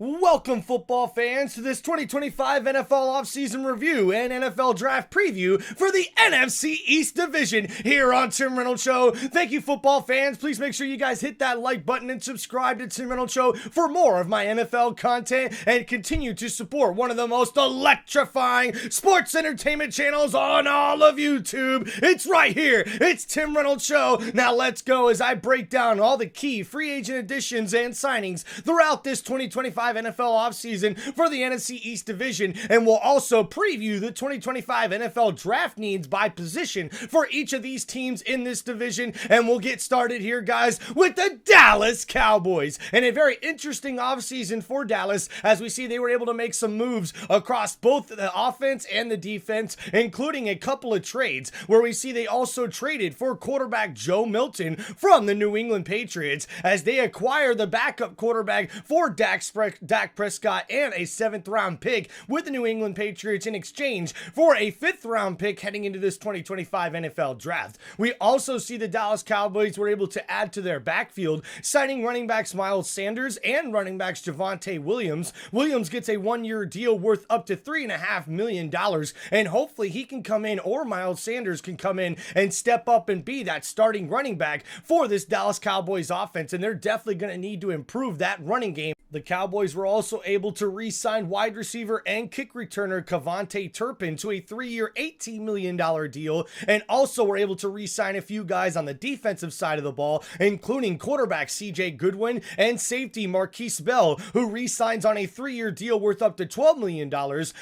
Welcome, football fans, to this 2025 NFL offseason review and NFL draft preview for the NFC East Division here on Tim Reynolds Show. Thank you, football fans. Please make sure you guys hit that like button and subscribe to Tim Reynolds Show for more of my NFL content and continue to support one of the most electrifying sports entertainment channels on all of YouTube. It's right here. It's Tim Reynolds Show. Now let's go as I break down all the key free agent additions and signings throughout this 2025 NFL offseason for the NFC East Division, and we'll also preview the 2025 NFL draft needs by position for each of these teams in this division. And we'll get started here, guys, with the Dallas Cowboys, and a very interesting offseason for Dallas as we see they were able to make some moves across both the offense and the defense, including a couple of trades where we see they also traded for quarterback Joe Milton from the New England Patriots as they acquire the backup quarterback for Dak Prescott and a 7th round pick with the New England Patriots in exchange for a 5th round pick heading into this 2025 NFL draft. We also see the Dallas Cowboys were able to add to their backfield, signing running backs Miles Sanders and running backs Javonte Williams. Williams gets a 1-year deal worth up to $3.5 million, and hopefully he can come in, or Miles Sanders can come in and step up and be that starting running back for this Dallas Cowboys offense, and they're definitely going to need to improve that running game. The Cowboys were also able to re-sign wide receiver and kick returner Kevontae Turpin to a 3-year, $18 million deal, and also were able to re-sign a few guys on the defensive side of the ball, including quarterback CJ Goodwin and safety Marquise Bell, who re-signs on a 3-year deal worth up to $12 million.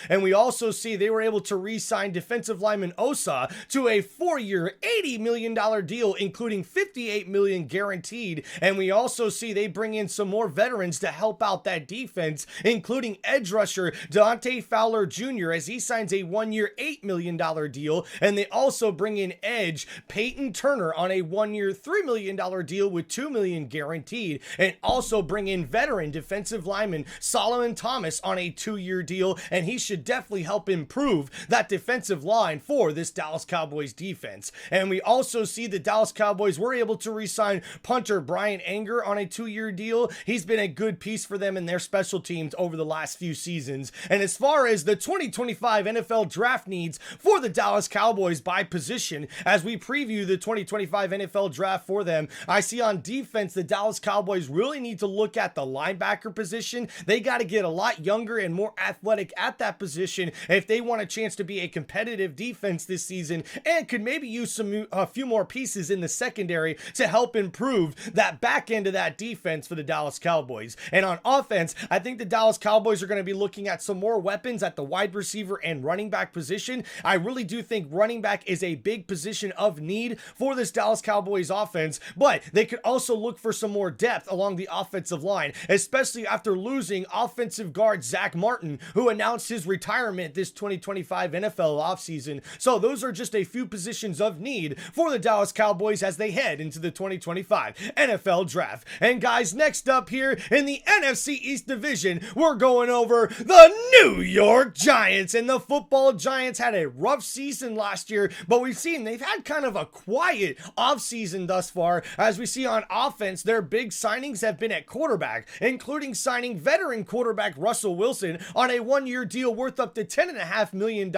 And we also see they were able to re-sign defensive lineman Osa to a 4-year, $80 million deal, including $58 million guaranteed. And we also see they bring in some more veterans to help out that defense, including edge rusher Dante Fowler Jr. as he signs a 1-year, $8 million deal. And they also bring in edge Peyton Turner on a 1-year, $3 million deal with $2 million guaranteed, and also bring in veteran defensive lineman Solomon Thomas on a 2-year deal, and he should definitely help improve that defensive line for this Dallas Cowboys defense. And we also see the Dallas Cowboys were able to re-sign punter Brian Anger on a 2-year deal. He's been a good piece for them in their special teams over the last few seasons. And as far as the 2025 NFL draft needs for the Dallas Cowboys by position, as we preview the 2025 NFL draft for them, I see on defense the Dallas Cowboys really need to look at the linebacker position. They got to get a lot younger and more athletic at that position if they want a chance to be a competitive defense this season, and could maybe use a few more pieces in the secondary to help improve that back end of that defense for the Dallas Cowboys. And on offense, I think the Dallas Cowboys are going to be looking at some more weapons at the wide receiver and running back position. I really do think running back is a big position of need for this Dallas Cowboys offense, but they could also look for some more depth along the offensive line, especially after losing offensive guard Zach Martin, who announced his retirement this 2025 NFL offseason. So those are just a few positions of need for the Dallas Cowboys as they head into the 2025 NFL draft. And guys, next up here in the NFC East Division, we're going over the New York Giants. And the football Giants had a rough season last year, but we've seen they've had kind of a quiet offseason thus far. As we see on offense, their big signings have been at quarterback, including signing veteran quarterback Russell Wilson on a 1-year deal worth up to $10.5 million,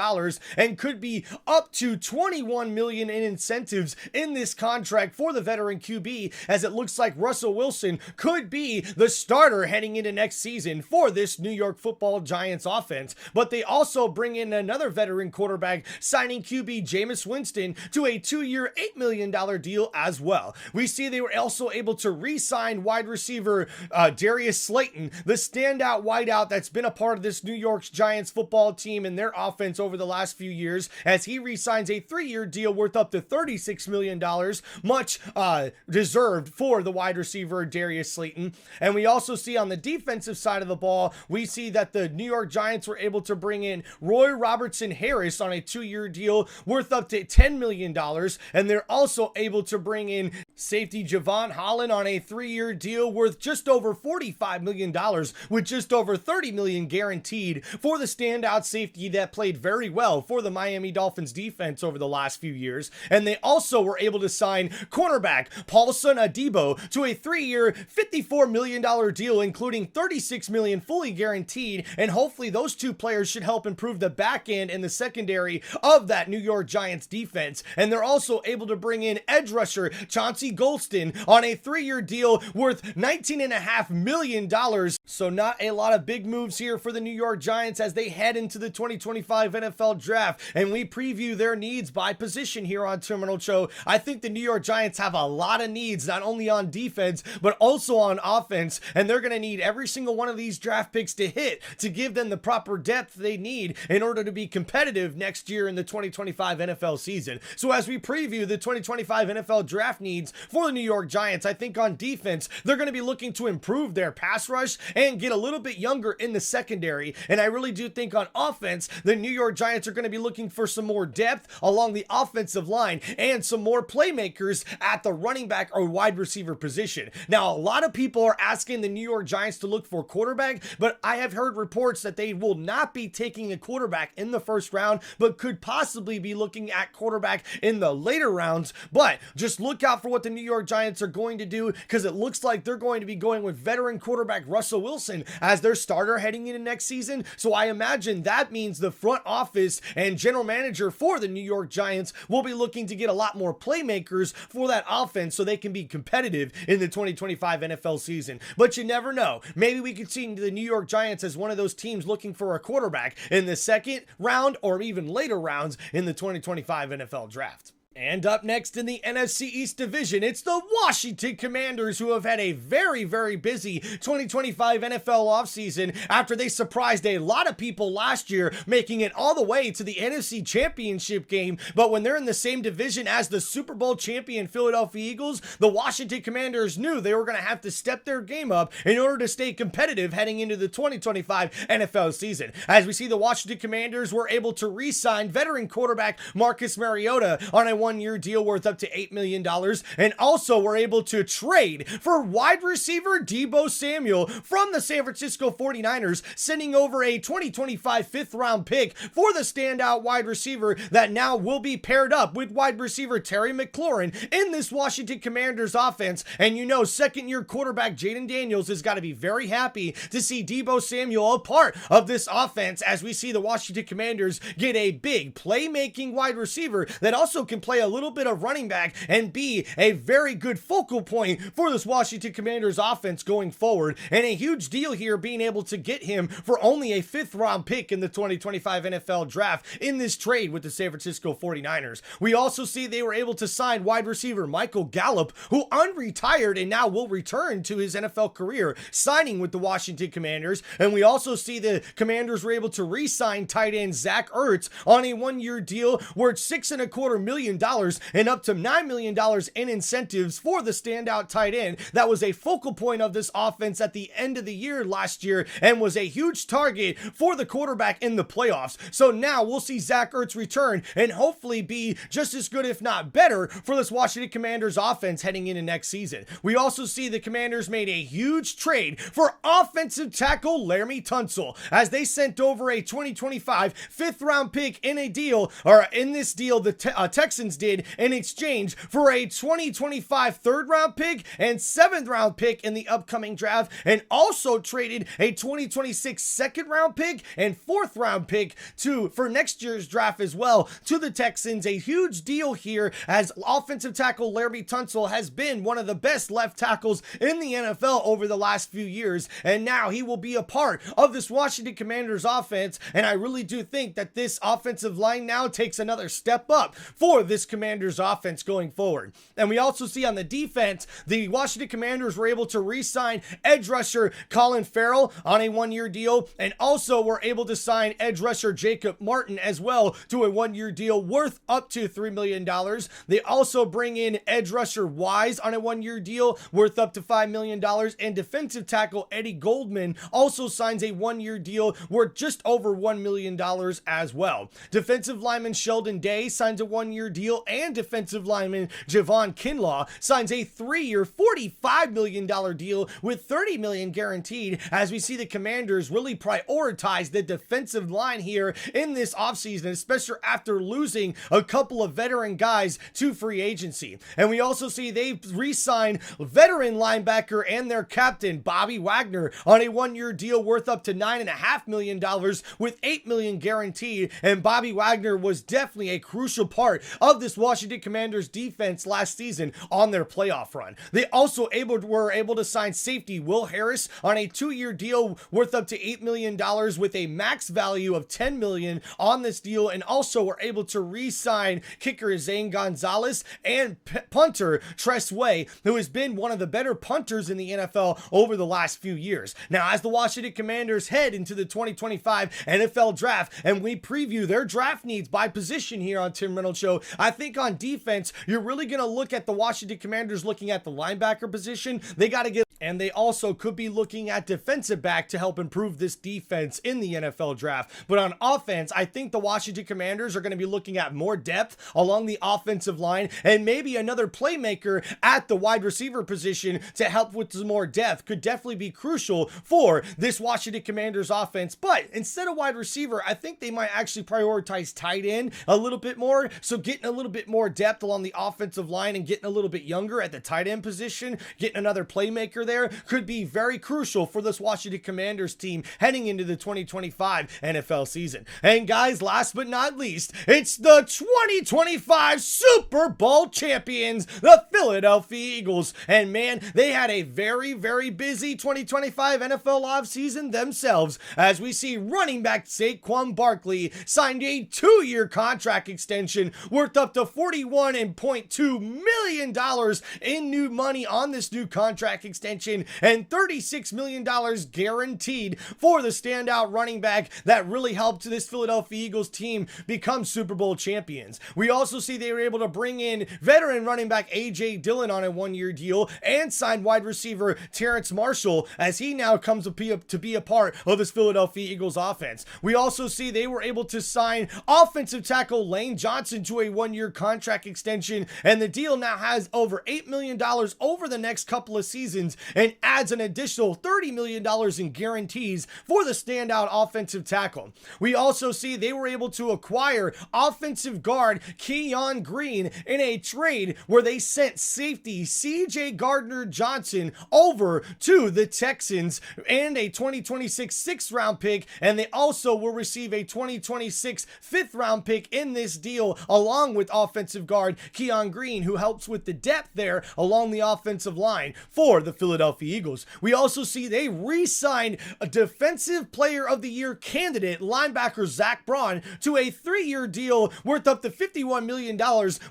and could be up to $21 million in incentives in this contract for the veteran QB, as it looks like Russell Wilson could be the starter heading into next season for this New York football Giants offense. But they also bring in another veteran quarterback, signing QB Jameis Winston to a 2-year, $8 million deal as well. We see they were also able to re-sign wide receiver Darius Slayton, the standout wideout that's been a part of this New York Giants football team and their offense over the last few years, as he re-signs a 3-year deal worth up to $36 million, much deserved for the wide receiver Darius Slayton. And we also see on the defensive side of the ball, we see that the New York Giants were able to bring in Roy Robertson Harris on a 2-year deal worth up to $10 million. And they're also able to bring in safety Javon Holland on a 3-year deal worth just over $45 million, with just over $30 million guaranteed for the standout safety that played very well for the Miami Dolphins defense over the last few years. And they also were able to sign cornerback Paulson Adebo to a 3-year, $54 million deal, including $30 $36 million fully guaranteed, and hopefully those two players should help improve the back end and the secondary of that New York Giants defense. And they're also able to bring in edge rusher Chauncey Golston on a 3-year deal worth $19.5 million. So not a lot of big moves here for the New York Giants as they head into the 2025 NFL Draft, and we preview their needs by position here on Terminal Show. I think the New York Giants have a lot of needs, not only on defense, but also on offense, and they're going to need every single one of these draft picks to hit to give them the proper depth they need in order to be competitive next year in the 2025 NFL season. So as we preview the 2025 NFL Draft needs for the New York Giants, I think on defense, they're going to be looking to improve their pass rush and get a little bit younger in the secondary. And I really do think on offense, the New York Giants are going to be looking for some more depth along the offensive line and some more playmakers at the running back or wide receiver position. Now, a lot of people are asking the New York Giants to look for a quarterback, but I have heard reports that they will not be taking a quarterback in the first round, but could possibly be looking at quarterback in the later rounds. But just look out for what the New York Giants are going to do, because it looks like they're going to be going with veteran quarterback Russell Wilson as their starter heading into next season. So I imagine that means the front office and general manager for the New York Giants will be looking to get a lot more playmakers for that offense so they can be competitive in the 2025 NFL season. But you never know. Maybe we could see the New York Giants as one of those teams looking for a quarterback in the second round or even later rounds in the 2025 NFL Draft. And up next in the NFC East Division, it's the Washington Commanders, who have had a very, very busy 2025 NFL offseason after they surprised a lot of people last year, making it all the way to the NFC Championship game. But when they're in the same division as the Super Bowl champion Philadelphia Eagles, the Washington Commanders knew they were going to have to step their game up in order to stay competitive heading into the 2025 NFL season. As we see, the Washington Commanders were able to re-sign veteran quarterback Marcus Mariota on a 1-year deal worth up to $8 million, and also were able to trade for wide receiver Deebo Samuel from the San Francisco 49ers, sending over a 2025 5th-round pick for the standout wide receiver that now will be paired up with wide receiver Terry McLaurin in this Washington Commanders offense. And you know, second-year quarterback Jaden Daniels has got to be very happy to see Deebo Samuel a part of this offense, as we see the Washington Commanders get a big playmaking wide receiver that also can play a little bit of running back and be a very good focal point for this Washington Commanders offense going forward. And a huge deal here being able to get him for only a 5th-round pick in the 2025 NFL Draft in this trade with the San Francisco 49ers. We also see they were able to sign wide receiver Michael Gallup, who unretired and now will return to his NFL career, signing with the Washington Commanders. And we also see the Commanders were able to re-sign tight end Zach Ertz on a 1-year deal worth $6.25 million and up to $9 million in incentives for the standout tight end that was a focal point of this offense at the end of the year last year and was a huge target for the quarterback in the playoffs. So now we'll see Zach Ertz return and hopefully be just as good, if not better, for this Washington Commanders offense heading into next season. We also see the Commanders made a huge trade for offensive tackle Laramie Tunsil, as they sent over a 2025 5th-round pick in a deal, or in this deal the Texans did, in exchange for a 2025 3rd-round pick and 7th-round pick in the upcoming draft, and also traded a 2026 2nd-round pick and 4th-round pick for next year's draft as well to the Texans. A huge deal here, as offensive tackle Laramie Tunsil has been one of the best left tackles in the NFL over the last few years, and now he will be a part of this Washington Commanders offense. And I really do think that this offensive line now takes another step up for this Commanders offense going forward. And we also see on the defense, the Washington Commanders were able to re-sign edge rusher Colin Farrell on a 1-year deal, and also were able to sign edge rusher Jacob Martin as well to a 1-year deal worth up to $3 million. They also bring in edge rusher Wise on a 1-year deal worth up to $5 million, and defensive tackle Eddie Goldman also signs a 1-year deal worth just over $1 million as well. Defensive lineman Sheldon Day signs a 1-year deal deal, and defensive lineman Javon Kinlaw signs a 3-year, $45 million deal with $30 million guaranteed, as we see the Commanders really prioritize the defensive line here in this offseason, especially after losing a couple of veteran guys to free agency. And we also see they re-signed veteran linebacker and their captain Bobby Wagner on a 1-year deal worth up to $9.5 million with $8 million guaranteed. And Bobby Wagner was definitely a crucial part of this Washington Commanders defense last season on their playoff run. They also were able to sign safety Will Harris on a 2-year deal worth up to $8 million with a max value of $10 million on this deal, and also were able to re-sign kicker Zane Gonzalez and punter Tress Way, who has been one of the better punters in the NFL over the last few years. Now, as the Washington Commanders head into the 2025 NFL Draft, and we preview their draft needs by position here on Tim Reynolds Show, I think on defense, you're really going to look at the Washington Commanders looking at the linebacker position. They got to get, and they also could be looking at defensive back to help improve this defense in the NFL Draft. But on offense, I think the Washington Commanders are going to be looking at more depth along the offensive line, and maybe another playmaker at the wide receiver position to help with some more depth could definitely be crucial for this Washington Commanders offense. But instead of wide receiver, I think they might actually prioritize tight end a little bit more. So getting a little bit more depth along the offensive line and getting a little bit younger at the tight end position, getting another playmaker there could be very crucial for this Washington Commanders team heading into the 2025 NFL season. And guys, last but not least, it's the 2025 Super Bowl champions, the Philadelphia Eagles. And man, they had a very, very busy 2025 NFL offseason themselves, as we see running back Saquon Barkley signed a 2-year contract extension worth up to $41.2 million in new money on this new contract extension, and $36 million guaranteed for the standout running back that really helped this Philadelphia Eagles team become Super Bowl champions. We also see they were able to bring in veteran running back A.J. Dillon on a 1-year deal and signed wide receiver Terrence Marshall, as he now comes to be a part of this Philadelphia Eagles offense. We also see they were able to sign offensive tackle Lane Johnson to a 1-year contract extension, and the deal now has over $8 million over the next couple of seasons and adds an additional $30 million in guarantees for the standout offensive tackle. We also see they were able to acquire offensive guard Keon Green in a trade where they sent safety C.J. Gardner-Johnson over to the Texans and a 2026 6th-round pick, and they also will receive a 2026 5th-round pick in this deal, along with offensive guard Keon Green, who helps with the depth there along the offensive line for the Philadelphia Eagles. We also see they re-signed a Defensive Player of the Year candidate, linebacker Zach Braun, to a 3-year deal worth up to $51 million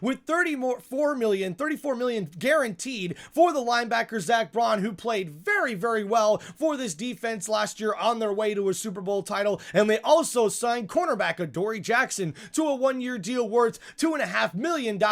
with $34 million guaranteed for the linebacker Zach Braun, who played very, very well for this defense last year on their way to a Super Bowl title. And they also signed cornerback Adoree Jackson to a 1-year deal worth $2.5 million,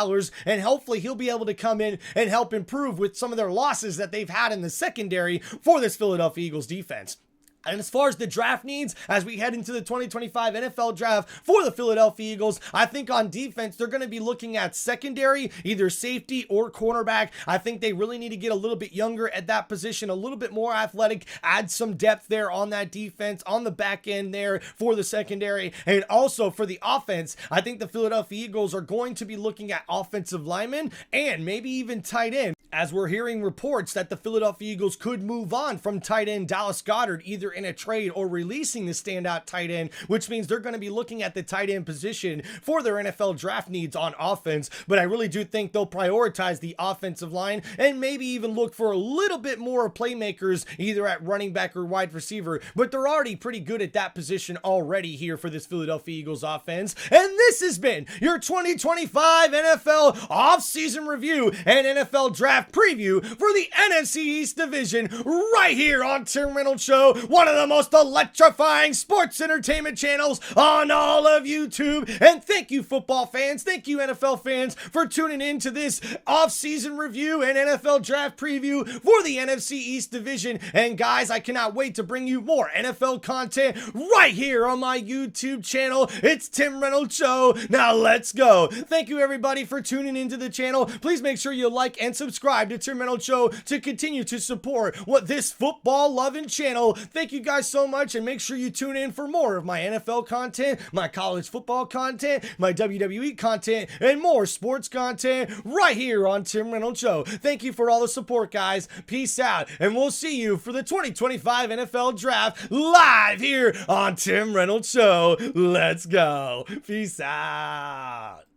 and hopefully he'll be able to come in and help improve with some of their losses that they've had in the secondary for this Philadelphia Eagles defense. And as far as the draft needs, as we head into the 2025 NFL Draft for the Philadelphia Eagles, I think on defense, they're going to be looking at secondary, either safety or cornerback. I think they really need to get a little bit younger at that position, a little bit more athletic, add some depth there on that defense, on the back end there for the secondary. And also for the offense, I think the Philadelphia Eagles are going to be looking at offensive linemen and maybe even tight end, as we're hearing reports that the Philadelphia Eagles could move on from tight end Dallas Goedert, either in a trade or releasing the standout tight end, which means they're going to be looking at the tight end position for their NFL draft needs on offense. But I really do think they'll prioritize the offensive line and maybe even look for a little bit more playmakers, either at running back or wide receiver. But they're already pretty good at that position already here for this Philadelphia Eagles offense. And this has been your 2025 NFL offseason review and NFL draft Draft preview for the NFC East Division right here on Tim Reynolds Show, one of the most electrifying sports entertainment channels on all of YouTube. And thank you, football fans, thank you, NFL fans, for tuning in to this off-season review and NFL Draft preview for the NFC East Division. And guys, I cannot wait to bring you more NFL content right here on my YouTube channel. It's Tim Reynolds Show. Now let's go. Thank you everybody for tuning into the channel. Please make sure you like and subscribe to Tim Reynolds Show to continue to support this football loving channel. Thank you guys so much, and make sure you tune in for more of my NFL content, my college football content, my WWE content, and more sports content right here on Tim Reynolds Show. Thank you for all the support, guys. Peace out, and we'll see you for the 2025 NFL Draft live here on Tim Reynolds Show. Let's go. Peace out.